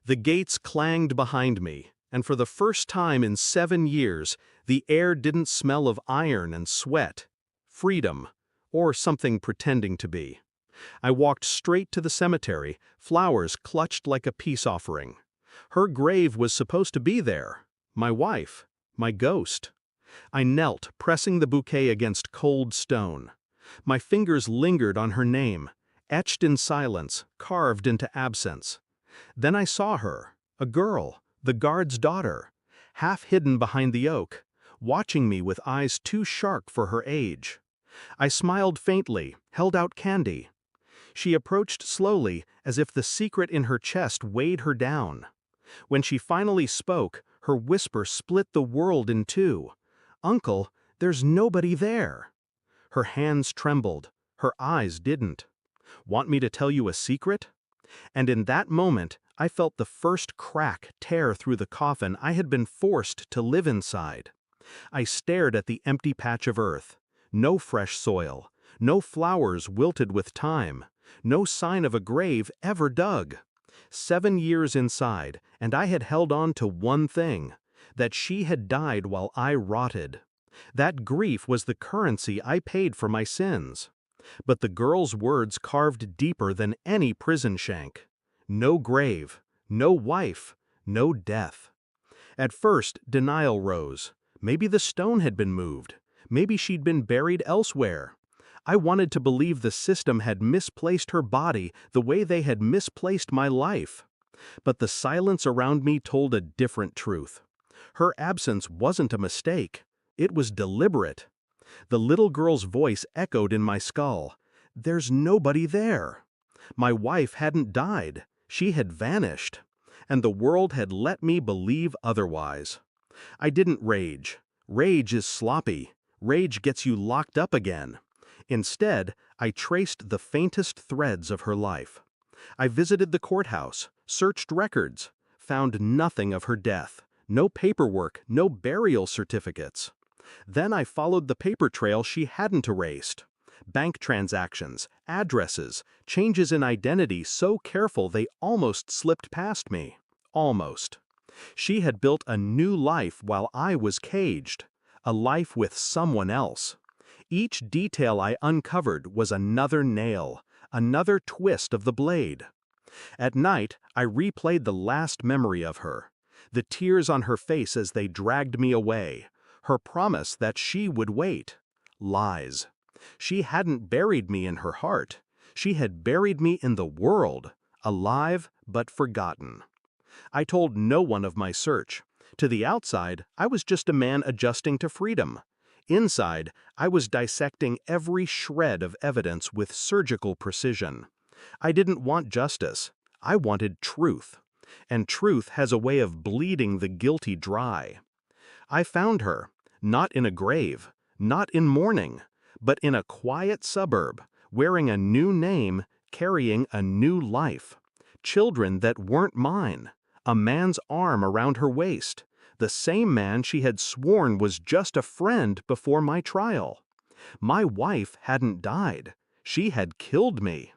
The gates clanged behind me, and for the first time in 7 years, the air didn't smell of iron and sweat, freedom, or something pretending to be. I walked straight to the cemetery, flowers clutched like a peace offering. Her grave was supposed to be there. My wife, my ghost. I knelt, pressing the bouquet against cold stone. My fingers lingered on her name, etched in silence, carved into absence. Then I saw her, a girl, the guard's daughter, half hidden behind the oak, watching me with eyes too sharp for her age. I smiled faintly, held out candy. She approached slowly, as if the secret in her chest weighed her down. When she finally spoke, her whisper split the world in two. "Uncle, there's nobody there." Her hands trembled, her eyes didn't. "Want me to tell you a secret?" And in that moment, I felt the first crack tear through the coffin I had been forced to live inside. I stared at the empty patch of earth. No fresh soil, no flowers wilted with time, no sign of a grave ever dug. 7 years inside, and I had held on to one thing, that she had died while I rotted. That grief was the currency I paid for my sins. But the girl's words carved deeper than any prison shank. No grave, no wife, no death. At first, denial rose. Maybe the stone had been moved. Maybe she'd been buried elsewhere. I wanted to believe the system had misplaced her body the way they had misplaced my life. But the silence around me told a different truth. Her absence wasn't a mistake. It was deliberate. The little girl's voice echoed in my skull. "There's nobody there." My wife hadn't died. She had vanished. And the world had let me believe otherwise. I didn't rage. Rage is sloppy. Rage gets you locked up again. Instead, I traced the faintest threads of her life. I visited the courthouse, searched records, found nothing of her death. No paperwork, no burial certificates. Then I followed the paper trail she hadn't erased. Bank transactions, addresses, changes in identity so careful they almost slipped past me. Almost. She had built a new life while I was caged. A life with someone else. Each detail I uncovered was another nail, another twist of the blade. At night, I replayed the last memory of her. The tears on her face as they dragged me away. Her promise that she would wait. Lies. She hadn't buried me in her heart. She had buried me in the world, alive but forgotten. I told no one of my search. To the outside, I was just a man adjusting to freedom. Inside, I was dissecting every shred of evidence with surgical precision. I didn't want justice. I wanted truth. And truth has a way of bleeding the guilty dry. I found her, not in a grave, not in mourning, but in a quiet suburb, wearing a new name, carrying a new life. Children that weren't mine. A man's arm around her waist. The same man she had sworn was just a friend before my trial. My wife hadn't died. She had killed me.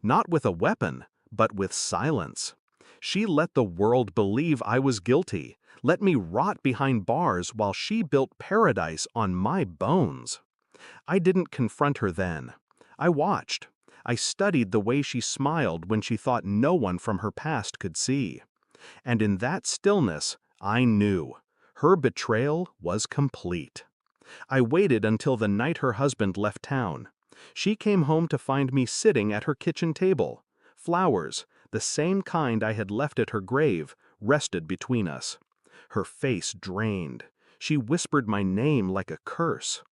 Not with a weapon, but with silence. She let the world believe I was guilty, let me rot behind bars while she built paradise on my bones. I didn't confront her then. I watched. I studied the way she smiled when she thought no one from her past could see. And in that stillness, I knew. Her betrayal was complete. I waited until the night her husband left town. She came home to find me sitting at her kitchen table. Flowers, the same kind I had left at her grave, rested between us. Her face drained. She whispered my name like a curse.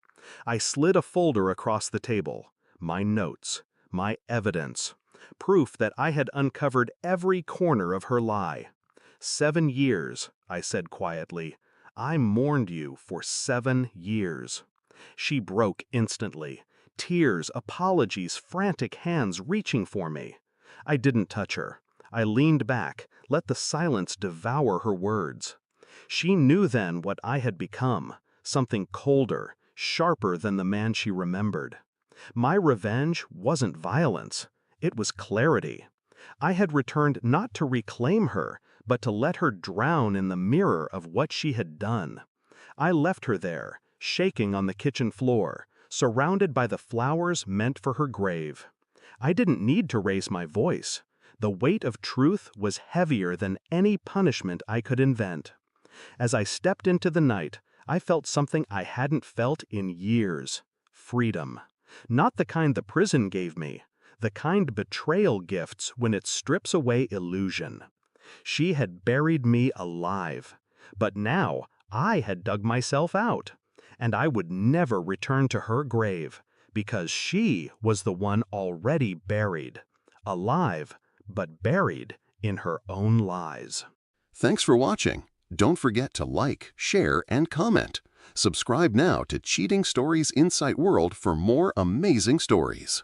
I slid a folder across the table. My notes, my evidence, proof that I had uncovered every corner of her lie. 7 years, I said quietly. I mourned you for 7 years. She broke instantly. Tears, apologies, frantic hands reaching for me. I didn't touch her. I leaned back, let the silence devour her words. She knew then what I had become, something colder, sharper than the man she remembered. My revenge wasn't violence. It was clarity. I had returned not to reclaim her, but to let her drown in the mirror of what she had done. I left her there, shaking on the kitchen floor, surrounded by the flowers meant for her grave. I didn't need to raise my voice. The weight of truth was heavier than any punishment I could invent. As I stepped into the night, I felt something I hadn't felt in years. Freedom. Not the kind the prison gave me, the kind betrayal gifts when it strips away illusion. She had buried me alive, but now I had dug myself out, and I would never return to her grave, because she was the one already buried, alive, but buried in her own lies. Thanks for watching. Don't forget to like, share, and comment. Subscribe now to Cheating Stories Insight World for more amazing stories.